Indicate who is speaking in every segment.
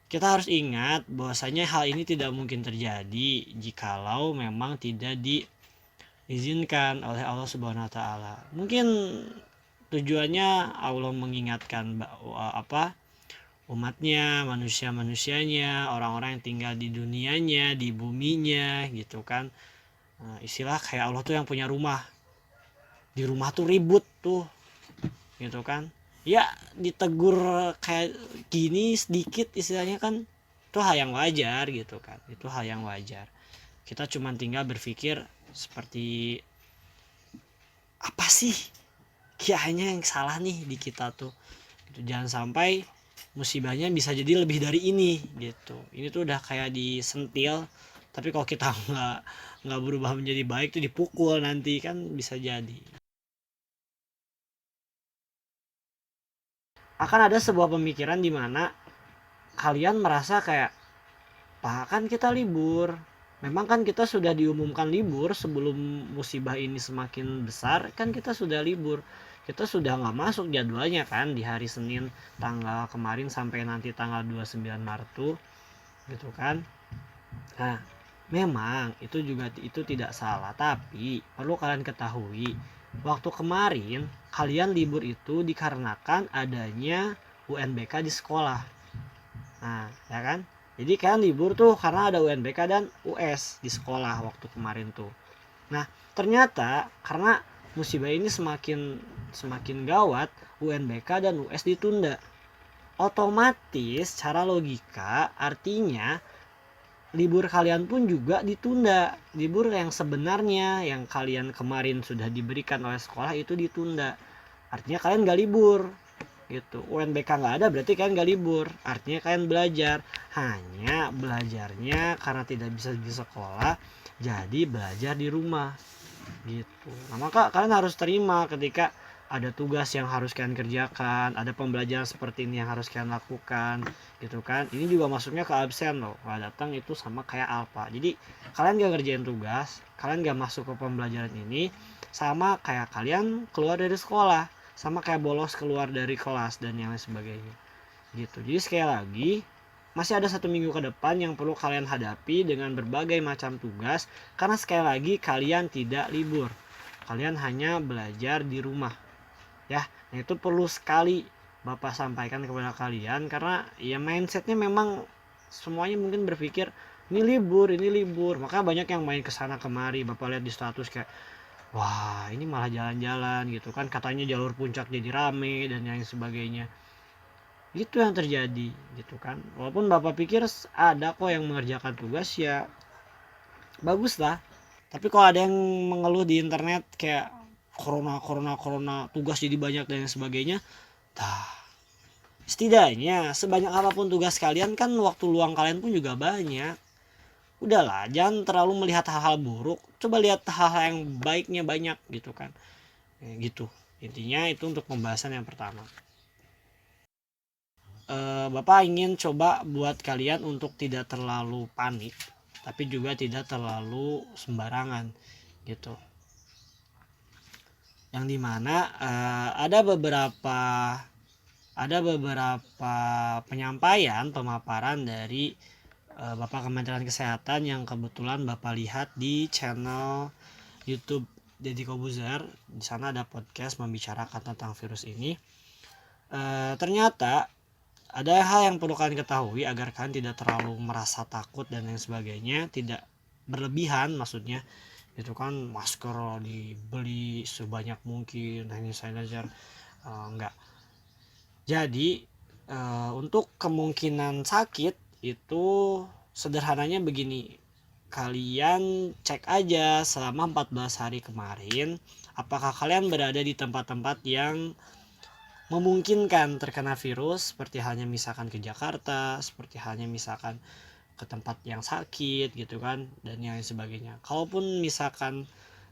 Speaker 1: kita harus ingat bahwasanya hal ini tidak mungkin terjadi jikalau memang tidak diizinkan oleh Allah Subhanahu wa taala. Mungkin tujuannya Allah mengingatkan umatnya, manusia-manusianya, orang-orang yang tinggal di dunianya, di buminya gitu kan. Istilah kayak Allah tuh yang punya rumah. Di rumah tuh ribut tuh gitu kan. Ya ditegur kayak gini sedikit istilahnya kan itu hal yang wajar gitu kan. Itu hal yang wajar. Kita cuma tinggal berpikir seperti apa sih kayaknya yang salah nih di kita tuh gitu. Jangan sampai musibahnya bisa jadi lebih dari ini gitu. Ini tuh udah kayak disentil, tapi kalau kita nggak berubah menjadi baik tuh dipukul nanti kan bisa jadi. Akan ada sebuah pemikiran di mana kalian merasa kayak, Pak kan kita libur, memang kan kita sudah diumumkan libur sebelum musibah ini semakin besar, kan kita sudah libur, kita sudah nggak masuk jadwalnya kan di hari Senin tanggal kemarin sampai nanti tanggal 29 Maret tuh gitu kan. Nah memang itu tidak salah, tapi perlu kalian ketahui waktu kemarin kalian libur itu dikarenakan adanya UNBK di sekolah. Nah ya kan, jadi kalian libur tuh karena ada UNBK dan US di sekolah waktu kemarin tuh. Nah ternyata karena musibah ini semakin gawat, UNBK dan US ditunda. Otomatis secara logika artinya libur kalian pun juga ditunda. Libur yang sebenarnya yang kalian kemarin sudah diberikan oleh sekolah itu ditunda. Artinya kalian gak libur gitu. UNBK nggak ada berarti kalian nggak libur, artinya kalian belajar. Hanya belajarnya karena tidak bisa di sekolah jadi belajar di rumah gitu. Nah maka kalian harus terima ketika ada tugas yang harus kalian kerjakan, ada pembelajaran seperti ini yang harus kalian lakukan gitu kan. Ini juga masuknya ke absen loh, kalau datang itu sama kayak alfa. Jadi kalian gak ngerjain tugas, kalian gak masuk ke pembelajaran ini, sama kayak kalian keluar dari sekolah, sama kayak bolos keluar dari kelas dan yang lain sebagainya gitu. Jadi sekali lagi masih ada 1 minggu ke depan yang perlu kalian hadapi dengan berbagai macam tugas, karena sekali lagi kalian tidak libur, kalian hanya belajar di rumah ya. Nah itu perlu sekali Bapak sampaikan kepada kalian, karena ya mindsetnya memang semuanya mungkin berpikir ini libur, maka banyak yang main kesana kemari. Bapak lihat di status kayak, wah ini malah jalan-jalan gitu kan, katanya jalur puncak jadi rame dan lain sebagainya. Itu yang terjadi gitu kan. Walaupun Bapak pikir ada kok yang mengerjakan tugas, ya bagus lah. Tapi kalau ada yang mengeluh di internet kayak corona tugas jadi banyak dan lain sebagainya, setidaknya sebanyak apapun tugas kalian kan waktu luang kalian pun juga banyak. Udahlah, jangan terlalu melihat hal-hal buruk, coba lihat hal-hal yang baiknya banyak gitu kan. Gitu intinya. Itu untuk pembahasan yang pertama. Bapak ingin coba buat kalian untuk tidak terlalu panik, tapi juga tidak terlalu sembarangan gitu. Yang dimana ada beberapa penyampaian pemaparan dari Bapak Kementerian Kesehatan yang kebetulan Bapak lihat di channel YouTube Deddy Kobuzer. Di sana ada podcast membicarakan tentang virus ini. Ternyata ada hal yang perlu kalian ketahui agar kalian tidak terlalu merasa takut dan lain sebagainya, tidak berlebihan maksudnya itu kan. Masker dibeli sebanyak mungkin, hand sanitizer enggak. Jadi untuk kemungkinan sakit itu sederhananya begini, kalian cek aja selama 14 hari kemarin apakah kalian berada di tempat-tempat yang memungkinkan terkena virus, seperti halnya misalkan ke Jakarta, seperti halnya misalkan ke tempat yang sakit gitu kan, dan yang sebagainya. Kalaupun misalkan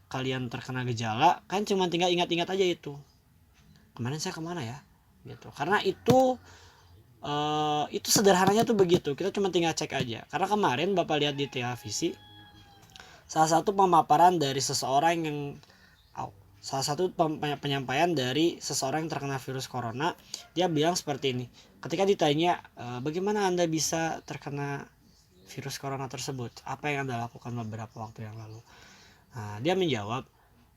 Speaker 1: kalian terkena gejala, kan cuma tinggal ingat-ingat aja itu, kemarin saya kemana ya gitu. Karena itu sederhananya tuh begitu, kita cuma tinggal cek aja. Karena kemarin Bapak lihat di televisi salah satu pemaparan dari seseorang yang salah satu penyampaian dari seseorang yang terkena virus corona. Dia bilang seperti ini, ketika ditanya bagaimana Anda bisa terkena virus corona tersebut, apa yang Anda lakukan beberapa waktu yang lalu. Nah, dia menjawab,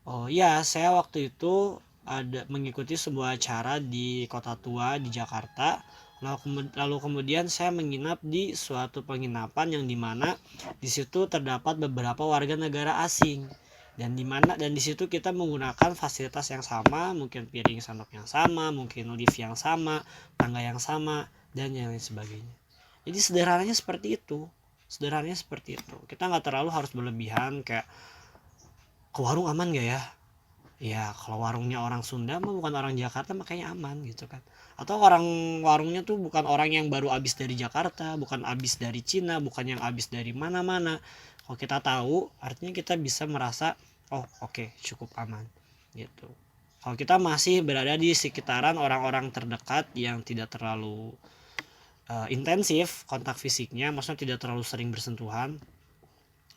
Speaker 1: oh ya, saya waktu itu ada mengikuti sebuah acara di Kota Tua di Jakarta. Lalu kemudian saya menginap di suatu penginapan yang dimana di situ terdapat beberapa warga negara asing, dan di situ kita menggunakan fasilitas yang sama, mungkin piring sendok yang sama, mungkin lift yang sama, tangga yang sama, dan yang lain sebagainya. Jadi sederhananya seperti itu. Kita nggak terlalu harus berlebihan kayak ke warung aman gak ya? Ya kalau warungnya orang Sunda mah bukan orang Jakarta makanya aman gitu kan. Atau warungnya tuh bukan orang yang baru habis dari Jakarta, bukan habis dari Cina, bukan yang habis dari mana-mana. Kalau kita tahu, artinya kita bisa merasa oh oke, cukup aman gitu. Kalau kita masih berada di sekitaran orang-orang terdekat yang tidak terlalu intensif kontak fisiknya, maksudnya tidak terlalu sering bersentuhan,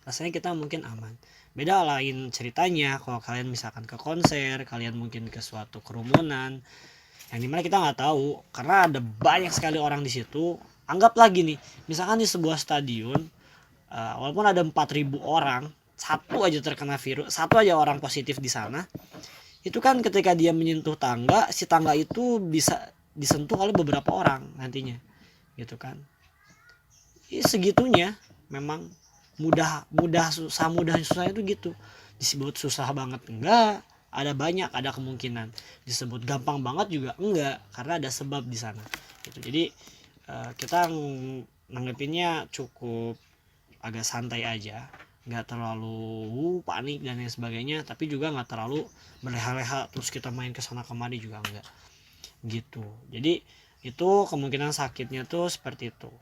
Speaker 1: rasanya kita mungkin aman. Beda lain ceritanya kalau kalian misalkan ke konser, kalian mungkin ke suatu kerumunan yang dimana kita nggak tahu, karena ada banyak sekali orang di situ. Anggap lagi nih, misalkan di sebuah stadion, walaupun ada 4.000 orang, satu aja terkena virus, satu aja orang positif di sana, itu kan ketika dia menyentuh tangga, si tangga itu bisa disentuh oleh beberapa orang nantinya gitu kan. Segitunya memang mudah susah itu gitu. Disebut susah banget enggak, ada kemungkinan. Disebut gampang banget juga enggak, karena ada sebab di sana gitu. Jadi kita nanggepinnya cukup agak santai aja, nggak terlalu panik dan lain sebagainya, tapi juga nggak terlalu berleha-leha terus kita main ke sana kemari juga enggak gitu. Jadi itu kemungkinan sakitnya tuh seperti itu.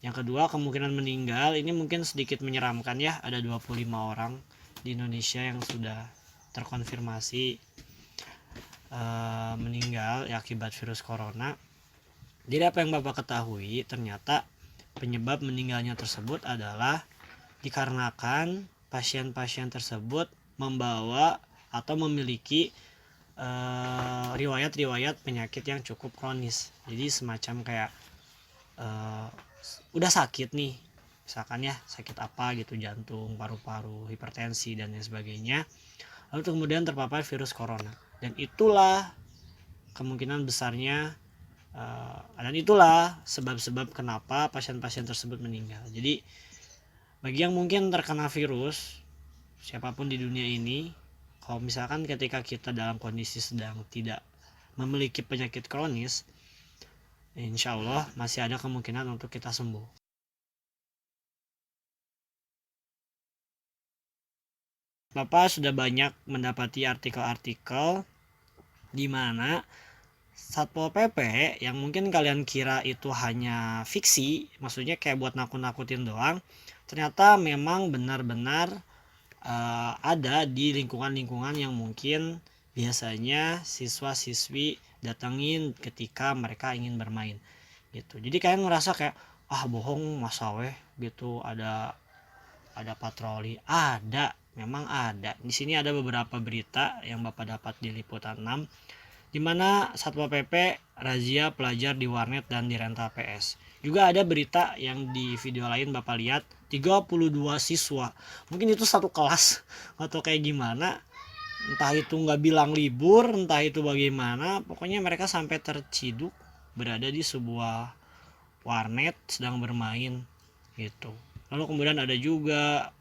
Speaker 1: Yang kedua, kemungkinan meninggal ini mungkin sedikit menyeramkan ya. Ada 25 orang di Indonesia yang sudah terkonfirmasi meninggal ya, akibat virus corona. Jadi apa yang Bapak ketahui, ternyata penyebab meninggalnya tersebut adalah dikarenakan pasien-pasien tersebut membawa atau memiliki riwayat-riwayat penyakit yang cukup kronis. Jadi semacam kayak udah sakit nih, misalkan ya sakit apa gitu, jantung, paru-paru, hipertensi dan lain sebagainya, lalu kemudian terpapar virus corona, dan itulah kemungkinan besarnya dan itulah sebab-sebab kenapa pasien-pasien tersebut meninggal. Jadi bagi yang mungkin terkena virus siapapun di dunia ini, kalau misalkan ketika kita dalam kondisi sedang tidak memiliki penyakit kronis, insya Allah masih ada kemungkinan untuk kita sembuh. Bapak sudah banyak mendapati artikel-artikel di mana Satpol PP yang mungkin kalian kira itu hanya fiksi, maksudnya kayak buat nakut-nakutin doang, ternyata memang benar-benar ada di lingkungan-lingkungan yang mungkin biasanya siswa-siswi datengin ketika mereka ingin bermain gitu. Jadi kalian ngerasa kayak bohong masa weh gitu, ada patroli. Memang ada. Di sini ada beberapa berita yang Bapak dapat di Liputan 6 di mana Satpol PP razia pelajar di warnet dan di rental PS. Juga ada berita yang di video lain Bapak lihat 32 siswa, mungkin itu satu kelas atau kayak gimana, entah itu nggak bilang libur, entah itu bagaimana, pokoknya mereka sampai terciduk berada di sebuah warnet sedang bermain gitu. Lalu kemudian ada juga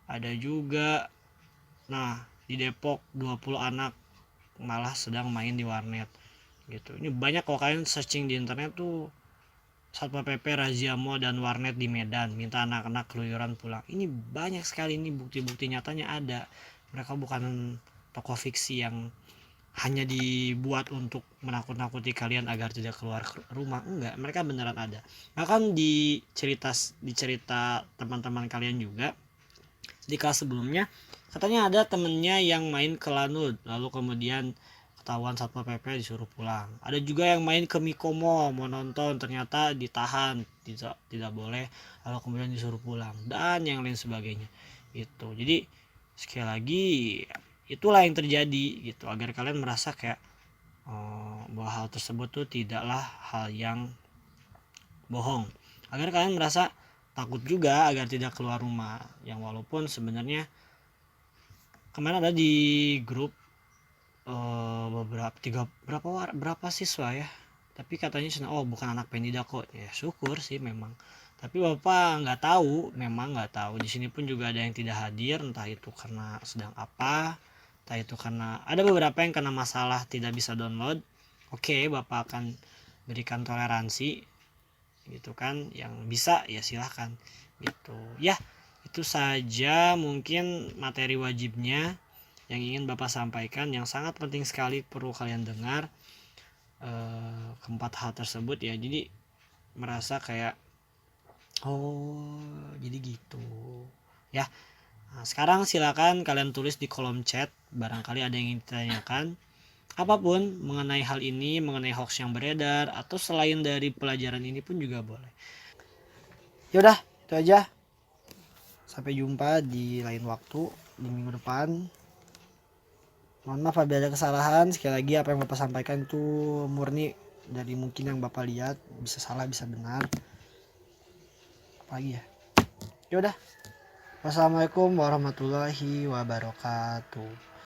Speaker 1: ada juga di Depok 20 anak malah sedang main di warnet gitu. Ini banyak, kalau kalian searching di internet tuh Satpol PP razia mall dan warnet di Medan, minta anak-anak keluyuran pulang. Ini banyak sekali, ini bukti-bukti nyatanya ada. Mereka bukan tokoh fiksi yang hanya dibuat untuk menakut-nakuti kalian agar tidak keluar rumah. Enggak, mereka beneran ada. Bahkan di cerita teman-teman kalian juga di kelas sebelumnya, katanya ada temennya yang main ke Lanud, lalu kemudian ketahuan Satpol PP disuruh pulang. Ada juga yang main ke Mikomo mau nonton, ternyata ditahan, tidak boleh, lalu kemudian disuruh pulang, dan yang lain sebagainya gitu. Jadi Sekali lagi, itulah yang terjadi gitu, agar kalian merasa kayak bahwa hal tersebut tuh tidaklah hal yang bohong, agar kalian merasa takut juga agar tidak keluar rumah. Yang walaupun sebenarnya kemarin ada di grup berapa siswa ya, tapi katanya oh bukan anak Pendida kok. Ya syukur sih memang, tapi bapak nggak tahu, memang nggak tahu. Di sini pun juga ada yang tidak hadir, entah itu karena sedang apa, entah itu karena ada beberapa yang kena masalah tidak bisa download. Oke, bapak akan berikan toleransi gitu kan, yang bisa ya silahkan gitu ya. Itu saja mungkin materi wajibnya yang ingin bapak sampaikan, yang sangat penting sekali perlu kalian dengar keempat hal tersebut ya. Jadi merasa kayak oh jadi gitu ya. Nah, sekarang silakan kalian tulis di kolom chat, barangkali ada yang ingin ditanyakan apapun mengenai hal ini, mengenai hoax yang beredar, atau selain dari pelajaran ini pun juga boleh. Yaudah, itu aja. Sampai jumpa di lain waktu di minggu depan. Mohon maaf apabila ada kesalahan. Sekali lagi apa yang bapak sampaikan itu murni dari mungkin yang bapak lihat, bisa salah bisa benar. Apalagi ya. Yaudah. Wassalamualaikum warahmatullahi wabarakatuh.